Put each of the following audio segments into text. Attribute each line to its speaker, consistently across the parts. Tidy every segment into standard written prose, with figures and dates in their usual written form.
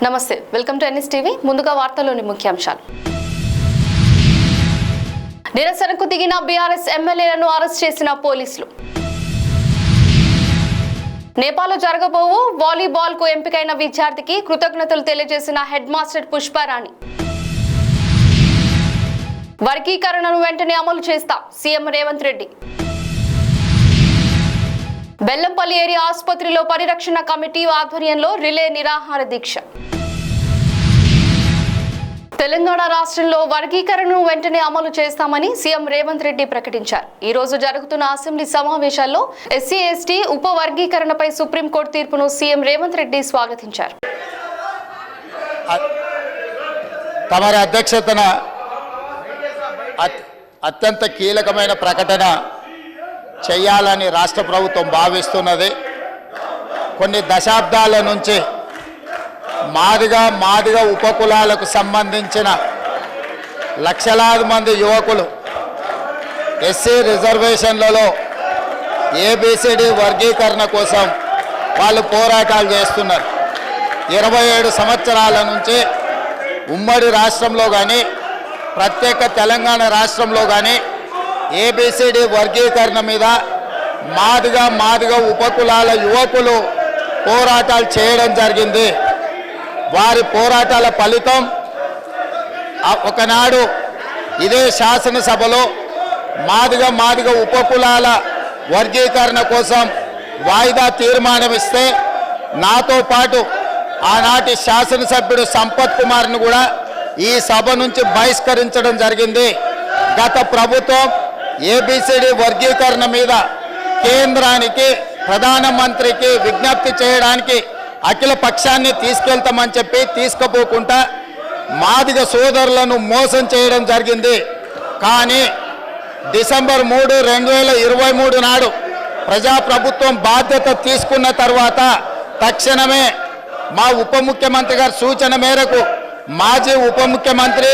Speaker 1: నమస్తే, welcome to NS TV. ముందుగా వార్తల్లోని ముఖ్యాంశాలు. నిరసనకు దిగిన బీఆర్ఎస్ ఎమ్మెల్యేలను అరెస్ట్ చేసిన పోలీసులు. నేపాల్లో జరగబోవు వాలీబాల్ కు ఎంపికైన విద్యార్థికి కృతజ్ఞతలు తెలియజేసిన హెడ్ మాస్టర్ పుష్పారాణి. వర్గీకరణను వెంటనే అమలు చేస్తా సీఎం రేవంత్ రెడ్డి. బెల్లంపల్లి ఏరియా ఆసుపత్రిలో పరిరక్షణ కమిటీ ఆధ్వర్యంలో రిలే నిరాహార దీక్ష. తెలంగాణ రాష్ట్రంలో వర్గీకరణను వెంటనే అమలు చేస్తామని సీఎం రేవంత్ రెడ్డి ప్రకటించారు. ఈ రోజు జరుగుతున్న అసెంబ్లీ సమావేశాల్లో ఎస్సీ ఎస్టీ ఉప వర్గీకరణపై సుప్రీంకోర్టు తీర్పును సీఎం రేవంత్ రెడ్డి స్వాగతించారు.
Speaker 2: తమరి అధ్యక్షతన అత్యంత కీలకమైన ప్రకటన చేయాలని రాష్ట్ర ప్రభుత్వం భావిస్తున్నది. కొన్ని దశాబ్దాల నుంచి మాదిగ ఉపకులాలకు సంబంధించిన లక్షలాది మంది యువకులు ఎస్సీ రిజర్వేషన్లలో ఏబిసిడి వర్గీకరణ కోసం వాళ్ళు పోరాటాలు చేస్తున్నారు. 27 సంవత్సరాల నుంచి ఉమ్మడి రాష్ట్రంలో కానీ ప్రత్యేక తెలంగాణ రాష్ట్రంలో కానీ ఏబిసిడి వర్గీకరణ మీద మాదిగ ఉపకులాల యువకులు పోరాటాలు చేయడం జరిగింది. వారి పోరాటాల ఫలితం ఒకనాడు ఇదే శాసనసభలో మాదిగ ఉపకులాల వర్గీకరణ కోసం వాయిదా తీర్మానం ఇస్తే నాతో పాటు ఆనాటి శాసనసభ్యుడు సంపత్ కుమార్ను కూడా ఈ సభ నుంచి బహిష్కరించడం జరిగింది. గత ప్రభుత్వం ఏబిసిడి వర్గీకరణ మీద కేంద్రానికి ప్రధానమంత్రికి విజ్ఞప్తి చేయడానికి అఖిల పక్షాన్ని తీసుకెళ్తామని చెప్పి తీసుకుపోకుండా మాదిగ సోదరులను మోసం చేయడం జరిగింది. కానీ డిసెంబర్ 3, 2023 నాడు ప్రజాప్రభుత్వం బాధ్యత తీసుకున్న తర్వాత తక్షణమే మా ఉప ముఖ్యమంత్రి గారి సూచన మేరకు మాజీ ఉప ముఖ్యమంత్రి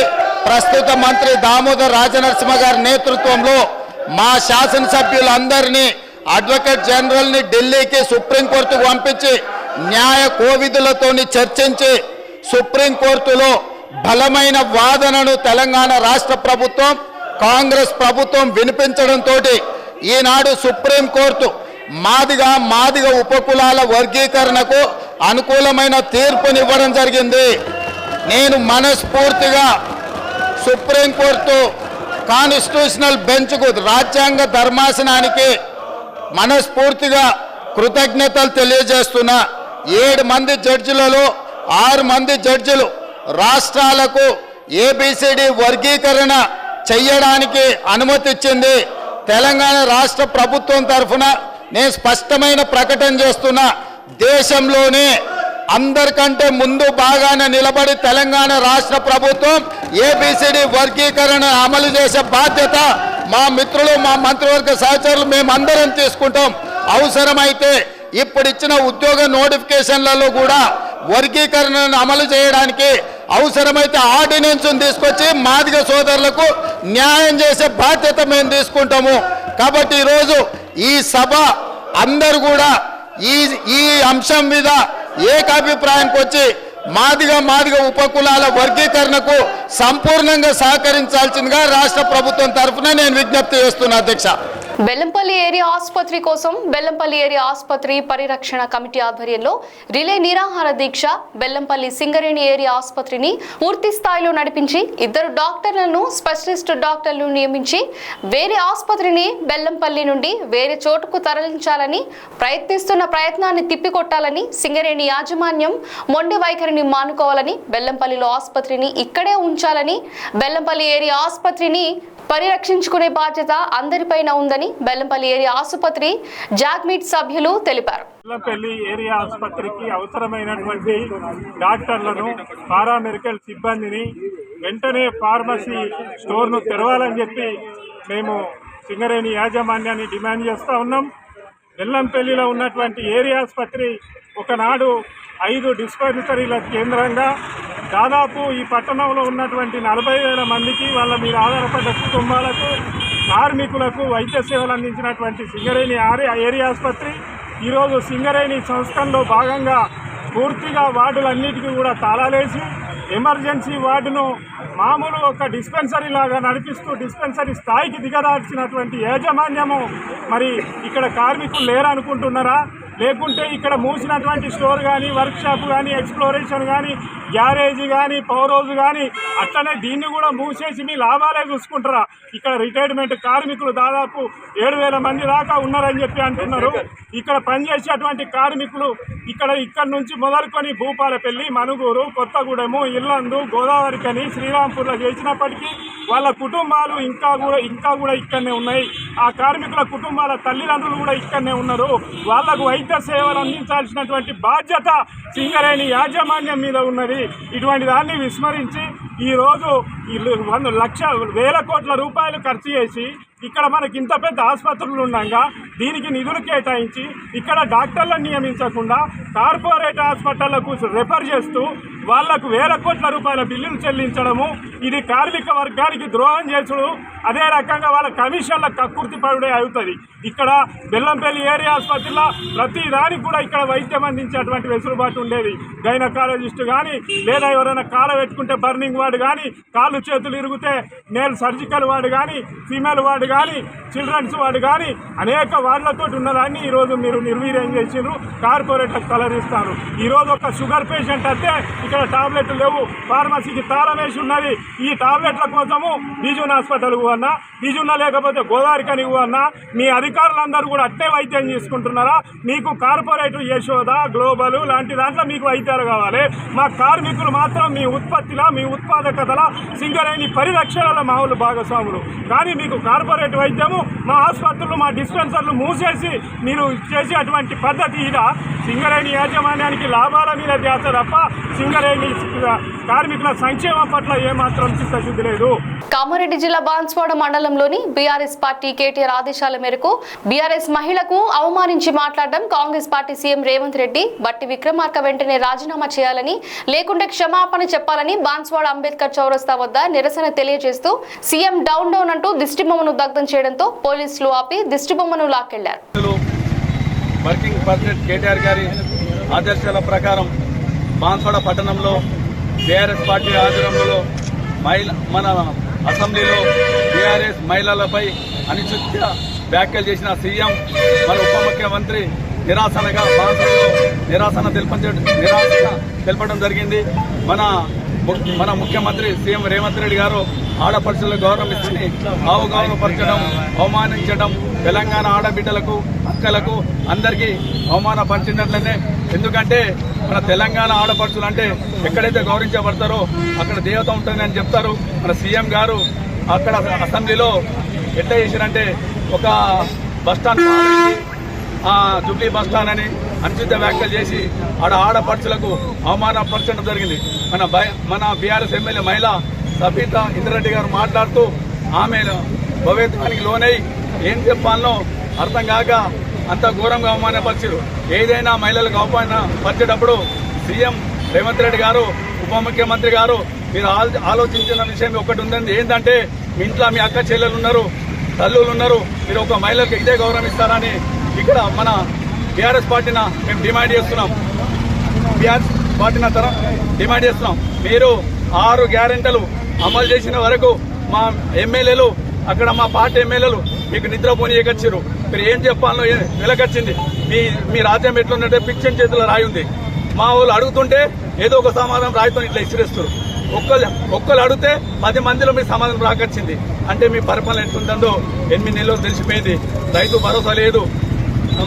Speaker 2: ప్రస్తుత మంత్రి దామోదర్ రాజనరసింహ గారి నేతృత్వంలో మా శాసనసభ్యులందరినీ అడ్వకేట్ జనరల్ని ఢిల్లీకి సుప్రీంకోర్టుకు పంపించి న్యాయ కోవిధులతో చర్చించి సుప్రీంకోర్టులో బలమైన వాదనను తెలంగాణ రాష్ట్ర ప్రభుత్వం కాంగ్రెస్ ప్రభుత్వం వినిపించడంతో ఈనాడు సుప్రీంకోర్టు మాదిగ ఉపకులాల వర్గీకరణకు అనుకూలమైన తీర్పునివ్వడం జరిగింది. నేను మనస్ఫూర్తిగా సుప్రీంకోర్టు కాన్స్టిట్యూషనల్ బెంచ్కు రాజ్యాంగ ధర్మాసనానికి మనస్ఫూర్తిగా కృతజ్ఞతలు తెలియజేస్తున్నా. 7 మంది జడ్జిలలో 6 మంది జడ్జిలు రాష్ట్రాలకు ఏబిసిడి వర్గీకరణ చెయ్యడానికి అనుమతి ఇచ్చింది. తెలంగాణ రాష్ట్ర ప్రభుత్వం తరఫున నేను స్పష్టమైన ప్రకటన చేస్తున్నా. దేశంలోనే అందరికంటే ముందు బాగానే నిలబడి తెలంగాణ రాష్ట్ర ప్రభుత్వం ఏబిసిడి వర్గీకరణ అమలు చేసే బాధ్యత మా మిత్రులు మా మంత్రివర్గ సహచరులు మేమందరం తీసుకుంటాం. అవసరమైతే ఇప్పుడు ఇచ్చిన ఉద్యోగ నోటిఫికేషన్లలో కూడా వర్గీకరణను అమలు చేయడానికి అవసరమైతే ఆర్డినెన్స్ తీసుకొచ్చి మాదిగ సోదరులకు న్యాయం చేసే బాధ్యత మేము తీసుకుంటాము. కాబట్టి ఈరోజు ఈ సభ అందరూ కూడా ఈ అంశం మీద ఏకాభిప్రాయానికి వచ్చి మాదిగ ఉపకులాల వర్గీకరణకు సంపూర్ణంగా సహకరించాల్సిందిగా రాష్ట్ర ప్రభుత్వం తరఫున నేను విజ్ఞప్తి చేస్తున్నా. అధ్యక్ష,
Speaker 1: బెల్లంపల్లి ఏరియా ఆసుపత్రి కోసం బెల్లంపల్లి ఏరియా ఆసుపత్రి పరిరక్షణ కమిటీ ఆధ్వర్యంలో రిలే నిరాహార దీక్ష. బెల్లంపల్లి సింగరేణి ఏరియా ఆసుపత్రిని పూర్తి స్థాయిలో నడిపించి 2 డాక్టర్లను స్పెషలిస్ట్ డాక్టర్లను నియమించి వేరే ఆసుపత్రిని బెల్లంపల్లి నుండి వేరే చోటుకు తరలించాలని ప్రయత్నిస్తున్న ప్రయత్నాన్ని తిప్పికొట్టాలని, సింగరేణి యాజమాన్యం మొండి వైఖరిని మానుకోవాలని, బెల్లంపల్లిలో ఆసుపత్రిని ఇక్కడే ఉంచాలని, బెల్లంపల్లి ఏరియా ఆసుపత్రిని పరిరక్షించుకునే బాధ్యత అందరిపైన ఉందని బెల్లంపల్లి ఏరియా ఆసుపత్రి జాగ్మీట్ సభ్యులు తెలిపారు.
Speaker 3: బెల్లంపల్లి ఏరియా ఆసుపత్రికి అవసరమైనటువంటి డాక్టర్లను, పారామెడికల్ సిబ్బందిని వెంటనే ఫార్మసీ స్టోర్ను తెరవాలని చెప్పి మేము సింగరేణి యాజమాన్యాన్ని డిమాండ్ చేస్తూ ఉన్నాం. బెల్లంపల్లిలో ఉన్నటువంటి ఏరియా ఆసుపత్రి ఒకనాడు 5 డిస్పెన్సరీల కేంద్రంగా దాదాపు ఈ పట్టణంలో ఉన్నటువంటి 40,000 మందికి వాళ్ళ మీద ఆధారపడ్డ కుటుంబాలకు, కార్మికులకు వైద్య సేవలు అందించినటువంటి సింగరేణి ఏరియా ఆసుపత్రి ఈరోజు సింగరేణి సంస్థల్లో భాగంగా పూర్తిగా వార్డులన్నిటికీ కూడా తాళాలేసి ఎమర్జెన్సీ వార్డును మామూలు ఒక డిస్పెన్సరీ లాగా నడిపిస్తూ డిస్పెన్సరీ స్థాయికి దిగదార్చినటువంటి యాజమాన్యము మరి ఇక్కడ కార్మికులు లేరనుకుంటున్నారా? లేకుంటే ఇక్కడ మూసినటువంటి స్టోర్ కానీ వర్క్షాప్ కానీ ఎక్స్ప్లోరేషన్ కానీ గ్యారేజ్ కానీ పవర్ హౌస్ కానీ అట్లనే దీన్ని కూడా మూసేసి మీ లాభాలే చూసుకుంటారా? ఇక్కడ రిటైర్మెంట్ కార్మికులు దాదాపు 7,000 మంది దాకా ఉన్నారని చెప్పి అంటున్నారు. ఇక్కడ పనిచేసేటువంటి కార్మికులు ఇక్కడ నుంచి మొదలుకొని భూపాలపల్లి, మనుగూరు, కొత్తగూడెము, ఇల్లందు, గోదావరికని, శ్రీరాంపూర్లో చేసినప్పటికీ వాళ్ళ కుటుంబాలు ఇంకా కూడా ఇక్కడనే ఉన్నాయి. ఆ కార్మికుల కుటుంబాల తల్లిదండ్రులు కూడా ఇక్కడనే ఉన్నారు. వాళ్లకు వైద్య సేవలు అందించాల్సినటువంటి బాధ్యత సింగరేణి యాజమాన్యం మీద ఉన్నది. ఇటువంటి దాన్ని విస్మరించి ఈరోజు వేల కోట్ల రూపాయలు ఖర్చు చేసి ఇక్కడ మనకి ఇంత పెద్ద ఆసుపత్రులు ఉండగా దీనికి నిధులు కేటాయించి ఇక్కడ డాక్టర్లను నియమించకుండా కార్పొరేట్ హాస్పిటళ్లకు రెఫర్ చేస్తూ వాళ్లకు వేల కోట్ల రూపాయల బిల్లులు చెల్లించడము ఇది కార్మిక వర్గానికి ద్రోహం చేసుడు. అదే రకంగా వాళ్ళ కమిషన్ల కక్కుర్తి పడుడే అవుతుంది. ఇక్కడ బెల్లంపల్లి ఏరియా ఆసుపత్రిలో ప్రతి దానికి కూడా ఇక్కడ వైద్యం అందించేటువంటి వెసులుబాటు ఉండేది. గైనకాలజిస్ట్ కానీ లేదా ఎవరైనా కాలు పెట్టుకుంటే బర్నింగ్ వార్డు కానీ, కాళ్ళు చేతులు ఇరిగితే నేల్ సర్జికల్ వార్డు కానీ, ఫీమేల్ వార్డు కానీ, చిల్డ్రన్స్ వార్డు కానీ అనేక వార్డులతో ఉన్నదాన్ని ఈరోజు మీరు నిర్వీర్యం చేసినారు. కార్పొరేట్లకు కలరిస్తారు. ఈరోజు ఒక షుగర్ పేషెంట్ అయితే ఇక్కడ టాబ్లెట్లు లేవు, ఫార్మసీకి తాళం వేసి ఉన్నది. ఈ టాబ్లెట్ల కోసము బీజూన్ హాస్పిటల్కు అన్నా, బీజున్న లేకపోతే గోదావరికని అన్నా మీ అధికారులందరూ కూడా అట్టే వైద్యం చేసుకుంటున్నారా? మీకు కార్పొరేట్ యశోద, గ్లోబల్ లాంటి దాంట్లో మీకు వైద్యాలు కావాలి. మా కార్మికులు మాత్రం మీ ఉత్పత్తిలో, మీ ఉత్పాదకతల సింగరేణి పరిరక్షణలో మామూలు భాగస్వాములు. కానీ మీకు కార్పొరేట్ వైద్యము మా ఆసుపత్రులు, మా డిస్పెన్సర్లు మూసేసి మీరు చేసేటువంటి పద్ధతి ఇదా? సింగరేణి యాజమాన్యానికి లాభాల మీద ధ్యాస తప్ప సింగరేణి కార్మికుల సంక్షేమం పట్ల ఏమాత్రం చిత్తశుద్ధి లేదు.
Speaker 1: కామారెడ్డి జిల్లా బాన్స్వాడ మండలంలోని బీఆర్ఎస్ పార్టీ కేటీఆర్ ఆదేశాల మేరకు బీఆర్ఎస్ మహిళకు అవమానించి మాట్లాడడం కాంగ్రెస్ పార్టీ సీఎం రేవంత్ రెడ్డి బట్టి విక్రమార్క వెంటనే రాజీనామా చేయాలని, లేకుంటే క్షమాపణ చెప్పాలని బాన్స్వాడ అంబేద్కర్ చౌరస్తా వద్ద నిరసన తెలియజేస్తూ సీఎం డౌన్ డౌన్ అంటూ దిష్టిబొమ్మను దగ్ధం చేయడంతో పోలీసులు ఆపి దిష్టిబొమ్మను లాక్కెళ్లారు.
Speaker 4: వర్కింగ్ ప్రెసిడెంట్ కేటీఆర్ గారి ఆదేశాల ప్రకారం బాన్స్వాడ పట్టణంలో బీఆర్ఎస్ పార్టీ ఆధ్వర్యంలో మన అసెంబ్లీలో బీఆర్ఎస్ మహిళలపై అనుచిత వ్యాఖ్యలు చేసిన సీఎం మన ఉప ముఖ్యమంత్రి నిరాశనగా బాన్స్వాడలో నిరాశన తెలపడం జరిగింది. మన ముఖ్యమంత్రి సీఎం రేవంత్ రెడ్డి గారు ఆడపడుచులకు గౌరవం ఇచ్చి అవగౌరవపరచడం, అవమానించడం, తెలంగాణ ఆడబిడ్డలకు, అక్కలకు అందరికీ అవమానపరిచినట్లనే. ఎందుకంటే మన తెలంగాణ ఆడపడుచులు అంటే ఎక్కడైతే గౌరవించబడతారో అక్కడ దేవత ఉంటుందని చెప్తారు. మన సీఎం గారు అక్కడ అసెంబ్లీలో ఎట్లా చేశారంటే ఒక బస్టాండ్ జూబ్లీ బస్టాండ్ అని అనుచిత వ్యాఖ్యలు చేసి ఆడపడుచులకు అవమానపరచడం జరిగింది. మన బీఆర్ఎస్ ఎమ్మెల్యే మహిళ సబితా ఇంద్రారెడ్డి గారు మాట్లాడుతూ ఆమె భవేత్వానికి లోనై ఏం చెప్పాలనో అర్థం కాక అంత ఘోరంగా అవమానపరిచారు. ఏదైనా మహిళలకు అవమానపరిచేటప్పుడు సీఎం రేవంత్ రెడ్డి గారు, ఉప ముఖ్యమంత్రి గారు మీరు ఆలోచించిన విషయం ఒకటి ఉందండి. ఏంటంటే మీ ఇంట్లో మీ అక్క చెల్లెలు ఉన్నారు, తల్లులు ఉన్నారు, మీరు ఒక మహిళలకు ఇదే గౌరవం ఇస్తారని ఇక్కడ మన బీఆర్ఎస్ పార్టీన మేము డిమాండ్ చేస్తున్నాం. బీఆర్ఎస్ పార్టీన డిమాండ్ చేస్తున్నాం. మీరు 6 గ్యారెంటీలు అమలు చేసిన వరకు మా ఎమ్మెల్యేలు, అక్కడ మా పార్టీ ఎమ్మెల్యేలు మీకు నిద్రపోనీయకొచ్చారు. మీరు ఏం చెప్పాలో వెలకొచ్చింది. మీ రాజ్యం ఎట్లుందంటే పిక్చర్ చేతుల రాయి ఉంది. మా వాళ్ళు అడుగుతుంటే ఏదో ఒక సమాధానం రాయితో ఇట్లా ఇసిరేస్తారు. ఒక్కరు అడిగితే 10 మందిలో మీ సమాధానం రాకొచ్చింది. అంటే మీ పరిపాలన ఎట్లుంటుందో 8 నెలలు తెలిసిపోయింది. రైతు భరోసా లేదు,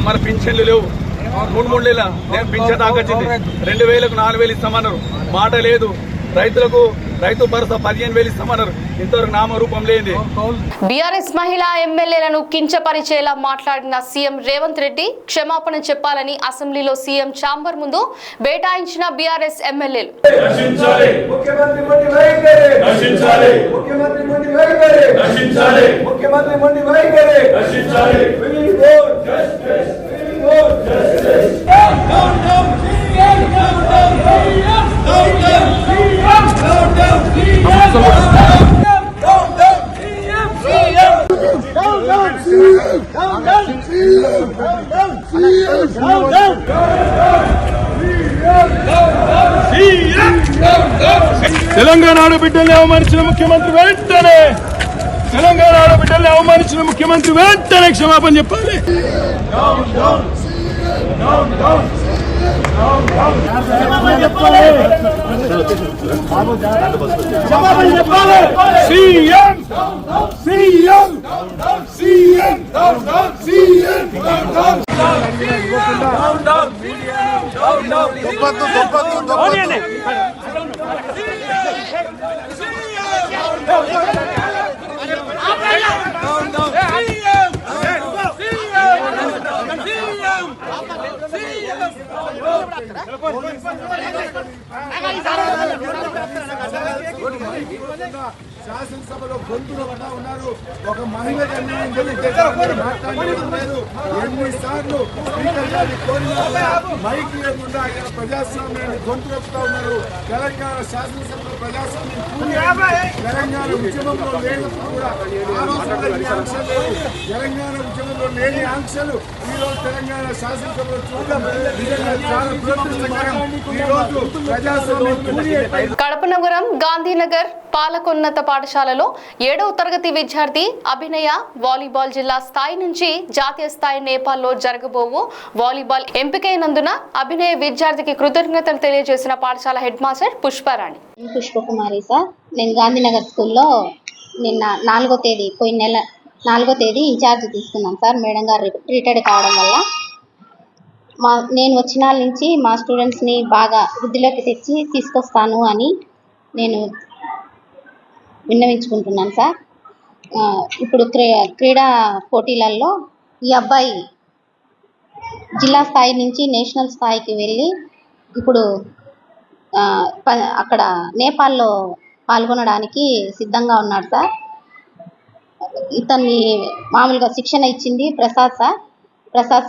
Speaker 4: మన పింఛన్లు లేవు. 3 నెలల నేను పింఛన్ దాకొచ్చింది. 2000కు 4000 ఇస్తామన్నారు, మాట లేదు. రైతు భరోసా 15,000 ఇస్తామన్నారు, ఇంతవరకు నామరూపం లేని.
Speaker 1: బీఆర్ఎస్ మహిళా ఎమ్మెల్యేలను కించపరిచేలా మాట్లాడిన సీఎం రేవంత్ రెడ్డి క్షమాపణ చెప్పాలని అసెంబ్లీలో సీఎం ఛాంబర్ ముందు బేటాయించిన బీఆర్ఎస్ ఎమ్మెల్యేలు.
Speaker 3: తెలంగాణ ఆడబిడ్డల్ని అవమానించిన ముఖ్యమంత్రి వెంటనే క్షమాపణ చెప్పాలి.
Speaker 5: శాసనసభలో గొంతులు పడా ఉన్నారు. ఒక మహిళకు అన్యాయం జరిగితే మాట్లాడడం లేదు. ఎన్నిసార్లు స్పీకర్ గారిని కోరినా మైక్ లేకుండా ఆయన ప్రజాస్వామ్యాన్ని గొంతులొప్పుతా ఉన్నారు. తెలంగాణ శాసనసభలో ప్రజాస్వామ్యం తెలంగాణ ఉద్యమంలో లేనప్పుడు కూడా ఆ రోజు ఆంక్షలు లేవు. తెలంగాణ ఉద్యమంలో లేని ఆంక్షలు ఈ రోజు తెలంగాణ శాసనసభలో చూడడం నిజంగా చాలా దురదృష్టకరం. ఈ రోజు ప్రజాస్వామ్యం
Speaker 1: కడప నగరం గాంధీనగర్ పాలకోన్నత పాఠశాలలో 7వ తరగతి విద్యార్థి అభినయ వాలీబాల్ జిల్లా స్థాయి నుంచి జాతీయ స్థాయి నేపాల్లో జరగబోవు వాలీబాల్ ఎంపికైనందున అభినయ విద్యార్థికి కృతజ్ఞతలు తెలియజేసిన పాఠశాల head master Pushparani.
Speaker 6: Pushpakumari sir, నేను గాంధీనగర్ స్కూల్లో నిన్న 4వ తేదీ పోయిన నెల 4వ తేదీ ఇన్ఛార్జ్ తీసుకున్నాను సార్. మేడం గారు రిటైర్డ్ కావడం వల్ల నేను వచ్చిన నుంచి మా స్టూడెంట్స్ని బాగా వృద్ధిలోకి తెచ్చి తీసుకొస్తాను అని నేను విన్నవించుకుంటున్నాను సార్. ఇప్పుడు క్రీడా పోటీలలో ఈ అబ్బాయి జిల్లా స్థాయి నుంచి నేషనల్ స్థాయికి వెళ్ళి ఇప్పుడు అక్కడ నేపాల్లో పాల్గొనడానికి సిద్ధంగా ఉన్నాడు సార్. ఇతన్ని మామూలుగా శిక్షణ ఇచ్చింది ప్రసాద్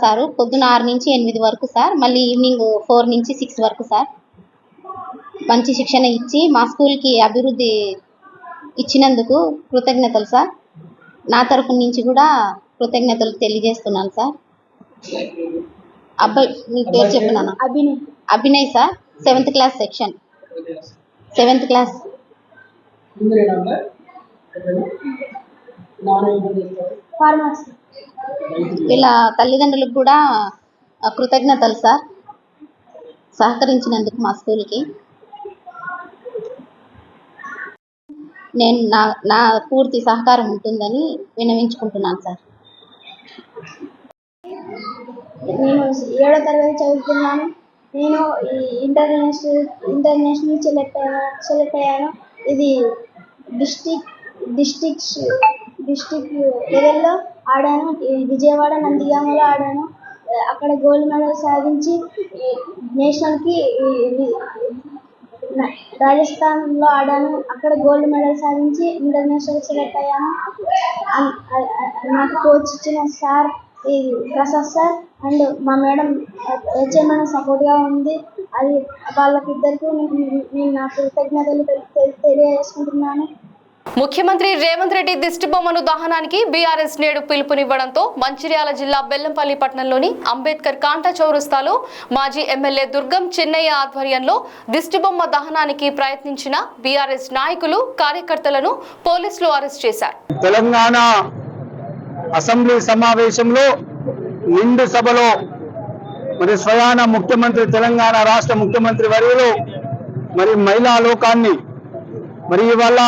Speaker 6: సారు. పొద్దున 6 నుంచి 8 వరకు సార్, మళ్ళీ ఈవినింగ్ 4 నుంచి 6 వరకు సార్. మంచి శిక్షణ ఇచ్చి మా స్కూల్కి అభివృద్ధి ఇచ్చినందుకు కృతజ్ఞతలు సార్. నా తరఫు నుంచి కూడా కృతజ్ఞతలు తెలియజేస్తున్నాను సార్. అబ్బాయి మీ పేరు చెప్పినాను. Abhinay sir, 7th class section 7th class. వీళ్ళ తల్లిదండ్రులకు కూడా కృతజ్ఞతలు సార్, సహకరించినందుకు మా స్కూల్కి. నేను నా పూర్తి సహకారం ఉంటుందని విన్నవించుకుంటున్నాను సార్.
Speaker 7: నేను 7వ తరగతి చదువుతున్నాను. నేను ఇంటర్నేషనల్ సెలెక్ట్ అయ్యాను. ఇది డిస్టిక్ లెవెల్లో ఆడాను. విజయవాడ, నందిగామలో ఆడాను. అక్కడ గోల్డ్ మెడల్ సాధించి నేషనల్కి రాజస్థాన్లో ఆడాను. అక్కడ గోల్డ్ మెడల్ సాధించి ఇంటర్నేషనల్ సెలెక్ట్ అయ్యాను. నాకు కోచ్ ఇచ్చిన సార్ ప్రసాద్ సార్ అండ్ మా మేడం హెచ్ఎం సపోర్ట్గా ఉంది. అది వాళ్ళకిద్దరికీ నేను నా కృతజ్ఞతలు తెలియజేసుకుంటున్నాను.
Speaker 1: ముఖ్యమంత్రి రేవంత్ రెడ్డి దిష్టిబొమ్మను దహనానికి బీఆర్ఎస్ నేడు పిలుపునివ్వడంతో మంచిర్యాల జిల్లా బెల్లంపల్లి పట్టణంలోని అంబేద్కర్ కాంటా చౌరస్తాలో మాజీ ఎమ్మెల్యే దుర్గం చిన్నయ్య ఆధ్వర్యంలో దిష్టిబొమ్మ దహనానికి ప్రయత్నించిన బీఆర్ఎస్ నాయకులు కార్యకర్తలను పోలీసులు అరెస్ట్ చేశారు.
Speaker 8: తెలంగాణ అసెంబ్లీ సమావేశంలో నిండు సభలో మరి స్వయాన ముఖ్యమంత్రి తెలంగాణ రాష్ట్ర ముఖ్యమంత్రి వర్యులు మరి మహిళా లోకాన్ని మరి ఇవాళ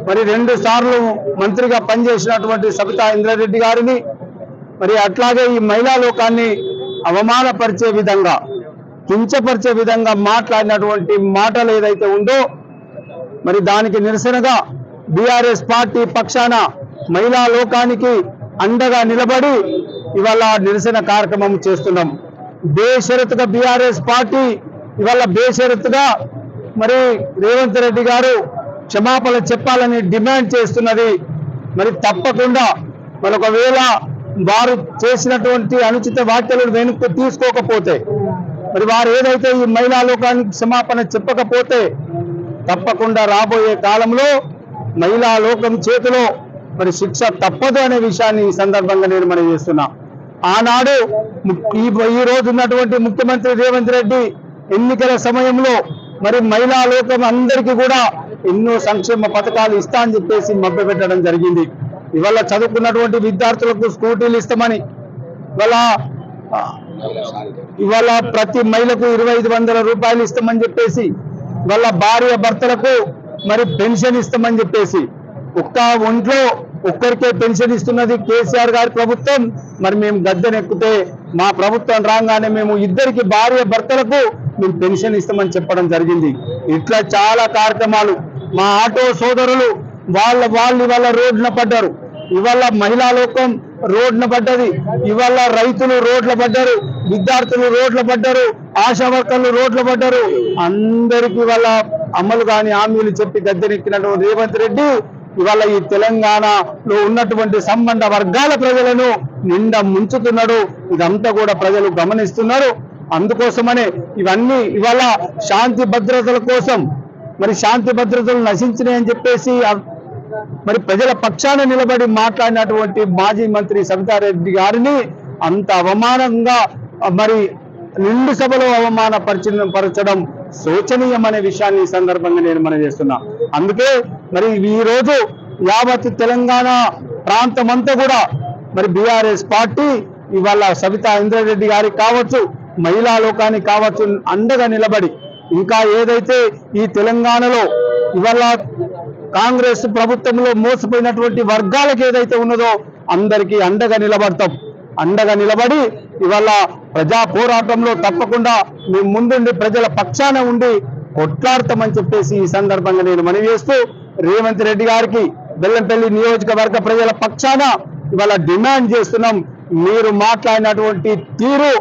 Speaker 8: మరి 2 సార్లు మంత్రిగా పనిచేసినటువంటి సబితా ఇంద్రారెడ్డి గారిని మరి అట్లాగే ఈ మహిళా లోకాన్ని అవమానపరిచే విధంగా కించపరిచే విధంగా మాట్లాడినటువంటి మాటలు ఏదైతే ఉందో మరి దానికి నిరసనగా బీఆర్ఎస్ పార్టీ పక్షాన మహిళా లోకానికి అండగా నిలబడి ఇవాళ నిరసన కార్యక్రమం చేస్తున్నాం. బేషరతుగా బీఆర్ఎస్ పార్టీ ఇవాళ బేషరతుగా మరి రేవంత్ రెడ్డి గారు క్షమాపణ చెప్పాలని డిమాండ్ చేస్తున్నది. మరి తప్పకుండా మరి ఒకవేళ వారు చేసినటువంటి అనుచిత వ్యాఖ్యలను వెనుక్కు తీసుకోకపోతే మరి వారు ఏదైతే ఈ మహిళా లోకానికి క్షమాపణ చెప్పకపోతే తప్పకుండా రాబోయే కాలంలో మహిళా లోకం చేతిలో మరి శిక్ష తప్పదు అనే విషయాన్ని ఈ సందర్భంగా నేను మనం చేస్తున్నా. ఆనాడు ఈ రోజు ఉన్నటువంటి ముఖ్యమంత్రి రేవంత్ రెడ్డి ఎన్నికల సమయంలో మరి మహిళా లోకం అందరికీ కూడా ఎన్నో సంక్షేమ పథకాలు ఇస్తా అని చెప్పేసి మభ్యపెట్టడం జరిగింది. ఇవాళ చదువుకున్నటువంటి విద్యార్థులకు స్కూటీలు ఇస్తామని, ఇవాళ ప్రతి మహిళకు 2500 రూపాయలు ఇస్తామని చెప్పేసి, వాళ్ళ భార్య భర్తలకు మరి పెన్షన్ ఇస్తామని చెప్పేసి, ఒక్క ఒంట్లో ఒక్కరికే పెన్షన్ ఇస్తున్నది కేసీఆర్ గారి ప్రభుత్వం. మరి మేము గద్దెనెక్కితే మా ప్రభుత్వం రాగానే మేము ఇద్దరికి భార్య భర్తలకు మేము పెన్షన్ ఇస్తామని చెప్పడం జరిగింది. ఇట్లా చాలా కార్యక్రమాలు. మా ఆటో సోదరులు వాళ్ళు ఇవాళ రోడ్డున పడ్డారు. ఇవాళ మహిళా లోకం రోడ్డున పడ్డది. ఇవాళ రైతులు రోడ్ల పడ్డారు, విద్యార్థులు రోడ్ల పడ్డారు, ఆశా వర్కర్లు రోడ్ల పడ్డారు. అందరికీ ఇవాళ అమలు కాని హామీలు చెప్పి గద్దెనెక్కినటువంటి రేవంత్ రెడ్డి ఇవాళ ఈ తెలంగాణలో ఉన్నటువంటి సంబంధ వర్గాల ప్రజలను నిండా ముంచుతున్నాడు. ఇదంతా కూడా ప్రజలు గమనిస్తున్నారు. అందుకోసమనే ఇవన్నీ ఇవాళ శాంతి భద్రతల కోసం, మరి శాంతి భద్రతలు నశించినాయని చెప్పేసి మరి ప్రజల పక్షాన నిలబడి మాట్లాడినటువంటి మాజీ మంత్రి సబితారెడ్డి గారిని అంత అవమానంగా మరి నిండు సభలో అవమానపరచడం శోచనీయమనే విషయాన్ని ఈ సందర్భంగా నేను మనం చేస్తున్నా. అందుకే మరి ఈ రోజు యావత్ తెలంగాణ ప్రాంతమంతా కూడా మరి బీఆర్ఎస్ పార్టీ ఇవాళ సబితా ఇంద్రారెడ్డి గారికి కావచ్చు, మహిళా లోకానికి కావచ్చు అండగా నిలబడి, ఇంకా ఏదైతే ఈ తెలంగాణలో ఇవాళ కాంగ్రెస్ ప్రభుత్వంలో మోసపోయినటువంటి వర్గాలకు ఏదైతే ఉన్నదో అందరికీ అండగా నిలబడతాం. అండగా నిలబడి ఇవాళ ప్రజా పోరాటంలో తప్పకుండా మేము ముందుండి ప్రజల పక్షాన ఉండి కొట్లాడతామని చెప్పేసి ఈ సందర్భంగా నేను మనవి చేస్తూ, రేవంత్ రెడ్డి గారికి బెల్లంపల్లి నియోజకవర్గ ప్రజల పక్షాన ఇవాళ డిమాండ్ చేస్తున్నాం. మీరు మాట్లాడినటువంటి తీరు,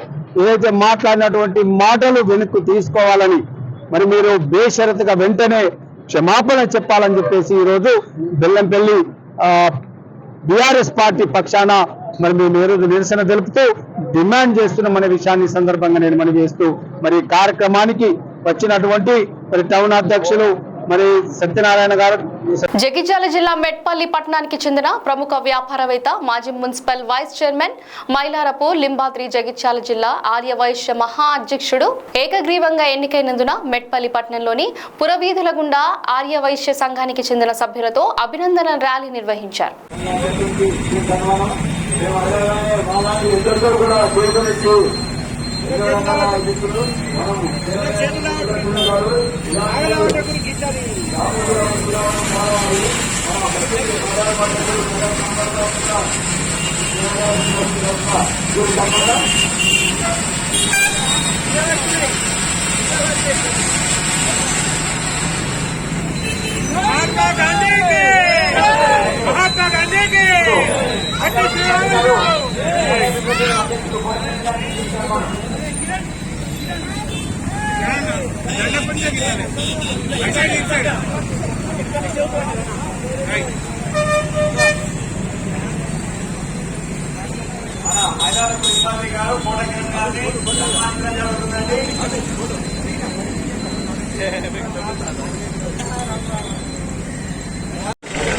Speaker 8: ఏదైతే మాట్లాడినటువంటి మాటలు వెనక్కు తీసుకోవాలని, మరి మీరు బేషరతుగా వెంటనే క్షమాపణ చెప్పాలని చెప్పేసి ఈరోజు బెల్లంపల్లి బీఆర్ఎస్ పార్టీ పక్షాన మరి మేము ఈ రోజు నిరసన తెలుపుతూ డిమాండ్ చేస్తున్నామనే విషయాన్ని సందర్భంగా నేను మనవి చేస్తూ, మరి కార్యక్రమానికి వచ్చినటువంటి మరి టౌన్ అధ్యక్షులు మరి సత్యనారాయణ గారు,
Speaker 1: జగిత్యాల జిల్లా మెట్పల్లి పట్టణానికి చెందిన ప్రముఖ వ్యాపారవేత్త, మాజీ municipal vice chairman Mylarapu Limbadri Jagtial జిల్లా ఆర్యవైశ్య మహా అధ్యక్షుడు ఏకగ్రీవంగా ఎన్నికైనందున మెట్పల్లి పట్టణంలోని పురవీధుల గుండా ఆర్యవైశ్య సంఘానికి చెందిన సభ్యులతో అభినందన ర్యాలీ నిర్వహించారు.
Speaker 3: महात्मा गांधी की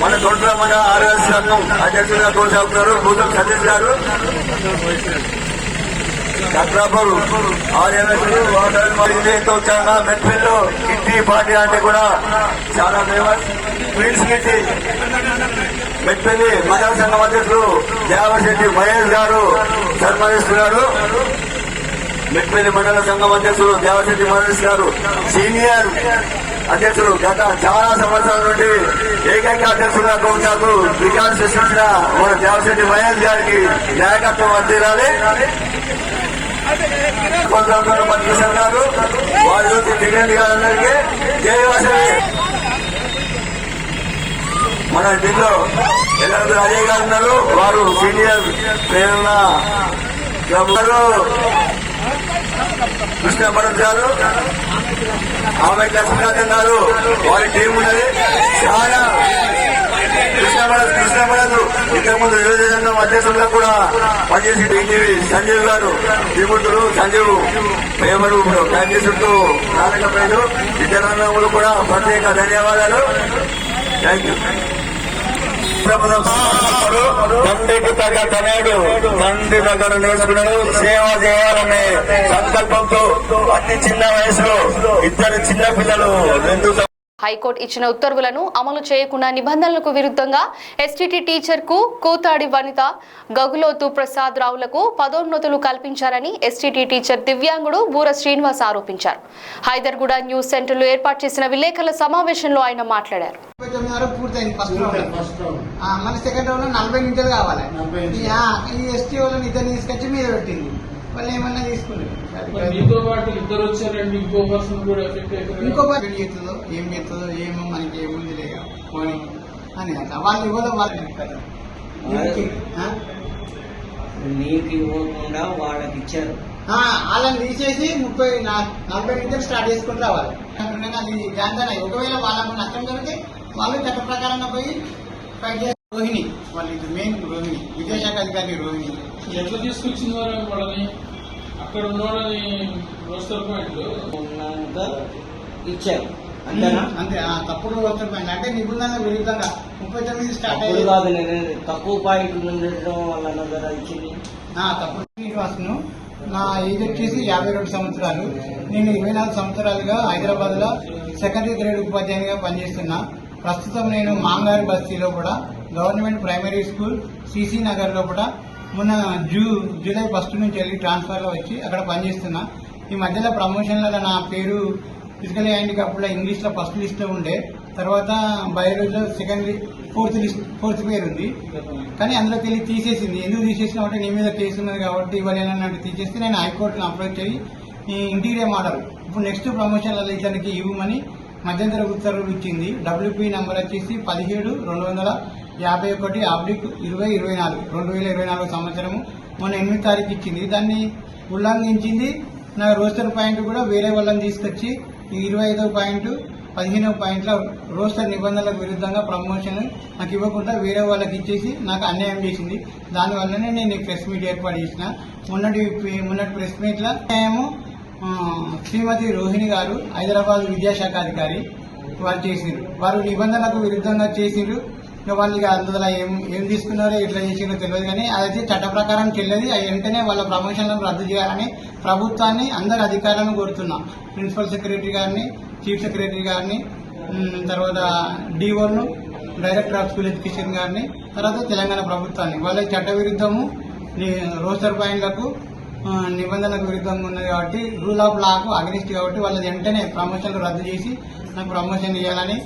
Speaker 9: మన తోట మన ఆర్ఎస్ సంఘం అధ్యక్షులుగా కొనసాగుతున్నారు భూతం సతీష్ గారు. చక్రాపూర్ ఆర్యవేశులు వాటర్తో చాలా మెట్పల్లిలో కిట్టి పార్టీ అంటే కూడా చాలా ఫేమస్. క్వీన్స్ కిట్టి మెట్పల్లి మహిళా సంఘం అధ్యక్షులు దేవశెట్టి మహేష్ గారు సన్మానిస్తున్నారు. మెట్పల్లి మండల సంఘం అధ్యక్షులు దేవశెట్టి మహేష్ గారు సీనియర్ అధ్యక్షులు, గత చాలా సంవత్సరాల నుండి ఏకైక అధ్యక్షులుగా కొనసాగుతూ రికార్డు సృష్టించిన మన దేవశెట్టి మహేష్ గారికి నాయకత్వం అందిరాలి. కిషన్ గారు వారి దిగండి గారందరికీ జయవాసవి. మన దీంట్లో ఎల్లరూ అజయ్ గారు ఉన్నారు, వారు సీనియర్ ప్రేరణ కృష్ణ భరత్ గారు, ఆమె లక్ష్మీనాథన్ గారు, వారి టీం ఉన్నది. చాలా కృష్ణ భరత్ ఇంతకుముందు నియోజకవర్గం అధ్యక్షులుగా కూడా పనిచేసి టీవీ సంజీవ్ గారు, శ్రీమూర్తులు సంజీవ్ పేమరు పనిచేస్తూ నాటకపోయారు. ఇతర రంగంలో కూడా ప్రత్యేక ధన్యవాదాలు. Thank you. శబ్దం తండ్రికి తగ్గ తనయుడు తండ్రి దగ్గర నేర్చుకున్నాడు. సేవ చేయాలనే సంకల్పంతో అతి చిన్న వయసులో ఇద్దరు చిన్న పిల్లలు
Speaker 1: హైకోర్టు ఇచ్చిన ఉత్తర్వులను అమలు చేయకుండా నిబంధనలకు విరుద్ధంగా ఎస్టీటీ టీచర్ కు కూతాడి వనిత గగులోతు ప్రసాద్ రావులకు పదోన్నతులు కల్పించారని ఎస్టీటీ టీచర్ దివ్యాంగుడు బూర శ్రీనివాస్ ఆరోపించారు. హైదర్గూడ న్యూస్ సెంటర్ లో ఏర్పాటు చేసిన విలేకరుల సమావేశంలో ఆయన మాట్లాడారు.
Speaker 10: మన సెకండ్ రౌండ్ 40 నిమిషాలు కావాలి. ఈ ఎస్టీ వాళ్ళని ఇద్దరు తీసుకొచ్చి మీద పెట్టింది. వాళ్ళు ఏమన్నా తీసుకున్నారు. ఇంకో పర్సన్ చేస్తుందో ఏం చేస్తుందో ఏమో మనకి ఏముంది లేదా పోనీ అని అట్లా వాళ్ళు ఇవ్వడం వాళ్ళు
Speaker 11: నీకు ఇవ్వకుండా వాళ్ళకి ఇచ్చారు.
Speaker 10: వాళ్ళని తీసేసి 40 నిమిషాలు స్టార్ట్ చేసుకుని రావాలి. అది దాని ఒకవేళ వాళ్ళకు నష్టం జరిగితే వాళ్ళు చట్ట ప్రకారంగా పోయి ఫైట్ చేస్తారు. రోహిణి వాళ్ళు ఇది మెయిన్ రోహిణి, విద్యాశాఖ అధికారి రోహిణి.
Speaker 12: ఎట్లా తీసుకొచ్చిన వాళ్ళని అక్కడ ఉన్నోళ్ళని
Speaker 11: ఇచ్చారు
Speaker 10: అంతే. తప్పుడు రోస్టర్ పాయింట్ అంటే నిబంధనల విరుద్ధంగా 39 స్టార్ట్
Speaker 11: అయ్యి కాదు. తక్కువ పాయింట్ ఉండటం వల్ల ఇచ్చింది.
Speaker 10: తప్పుడు శ్రీనివాస్ను నా ఏజ్ వచ్చేసి 52 సంవత్సరాలు. నేను 24 సంవత్సరాలుగా హైదరాబాద్ లో సెకండరీ గ్రేడ్ ఉపాధ్యాయునిగా పనిచేస్తున్నా. ప్రస్తుతం నేను మాంగారి బస్తీలో కూడా government primary school CC Nagar లో కూడా మొన్న జూలై 1 నుంచి వెళ్ళి ట్రాన్స్ఫర్ లో వచ్చి అక్కడ పనిచేస్తున్నా. ఈ మధ్యలో ప్రమోషన్లలో నా పేరు ఫిజికల్ హ్యాండిక్యాప్డ్ లో ఇంగ్లీష్ లో ఫస్ట్ లిస్ట్ లో ఉండే, తర్వాత బయాలజీలో ఫోర్త్ పేరు ఉంది. కానీ అందులోకి వెళ్ళి తీసేసింది. ఎందుకు తీసేసిన అంటే నీ మీద కేసు ఉన్నది కాబట్టి ఇవ్వలేనట్టు తీసేస్తే నేను హైకోర్టును అప్రోచ్ అయ్యి ఇంటీరియర్ ఆర్డర్ ఇప్పుడు నెక్స్ట్ ప్రమోషన్లలో ఇతనికి ఇవ్వమని మధ్యంతర ఉత్తర్వులు ఇచ్చింది. WP నంబర్ వచ్చేసి 17/251/2024 సంవత్సరము మొన్న 8వ తారీఖు ఇచ్చింది. దాన్ని ఉల్లంఘించింది. నా రోస్టర్ పాయింట్ కూడా వేరే వాళ్ళని తీసుకొచ్చి 25వ పాయింట్ 15వ పాయింట్ల రోస్టర్ నిబంధనలకు విరుద్ధంగా ప్రమోషన్ నాకు ఇవ్వకుండా వేరే వాళ్ళకి ఇచ్చేసి నాకు అన్యాయం చేసింది. దానివల్లనే నేను ఈ ప్రెస్ మీట్ ఏర్పాటు చేసిన. మొన్నటి ప్రెస్ మీట్ లో శ్రీమతి రోహిణి గారు హైదరాబాద్ విద్యాశాఖ అధికారి వారు చేసిండ్రు. వారు నిబంధనలకు విరుద్ధంగా చేసిండ్రు. వాళ్ళు అందులో ఏం తీసుకున్నారో ఎట్లా చేసిందో తెలియదు. కానీ అదైతే చట్ట ప్రకారం చెల్లది. వెంటనే వాళ్ళ ప్రమోషన్లను రద్దు చేయాలని ప్రభుత్వాన్ని అందరు అధికారులను కోరుతున్నాం. ప్రిన్సిపల్ సెక్రటరీ గారిని, చీఫ్ సెక్రటరీ గారిని, తర్వాత డిఓను, డైరెక్టర్ ఆఫ్ స్కూల్ ఎడ్యుకేషన్ గారిని, తర్వాత తెలంగాణ ప్రభుత్వాన్ని. వాళ్ళ చట్ట విరుద్ధము రోస్టర్ పాయింట్లకు నిబంధనలకు విరుద్ధంగా ఉన్నది కాబట్టి రూల్ ఆఫ్ లాకు అగనిస్ట్ కాబట్టి వాళ్ళది వెంటనే ప్రమోషన్లు రద్దు చేసి నాకు ప్రమోషన్ ఇవ్వాలని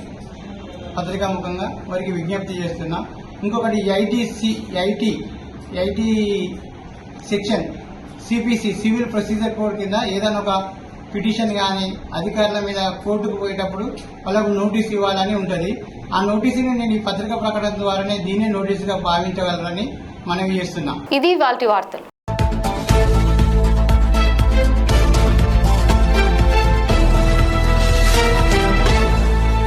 Speaker 10: పత్రికాముఖంగా వారికి విజ్ఞప్తి చేస్తున్నా. ఇంకొకటి IT section CPC civil procedure code కింద ఏదైనా ఒక పిటిషన్ కానీ అధికారుల మీద కోర్టుకు పోయేటప్పుడు వాళ్ళకు నోటీస్ ఇవ్వాలని ఉంటుంది. ఆ నోటీసుని నేను ఈ పత్రికా ప్రకటన ద్వారానే దీన్నే నోటీసుగా భావించగలరని మనవి చేస్తున్నా.
Speaker 1: ఇది వాటి వార్తలు.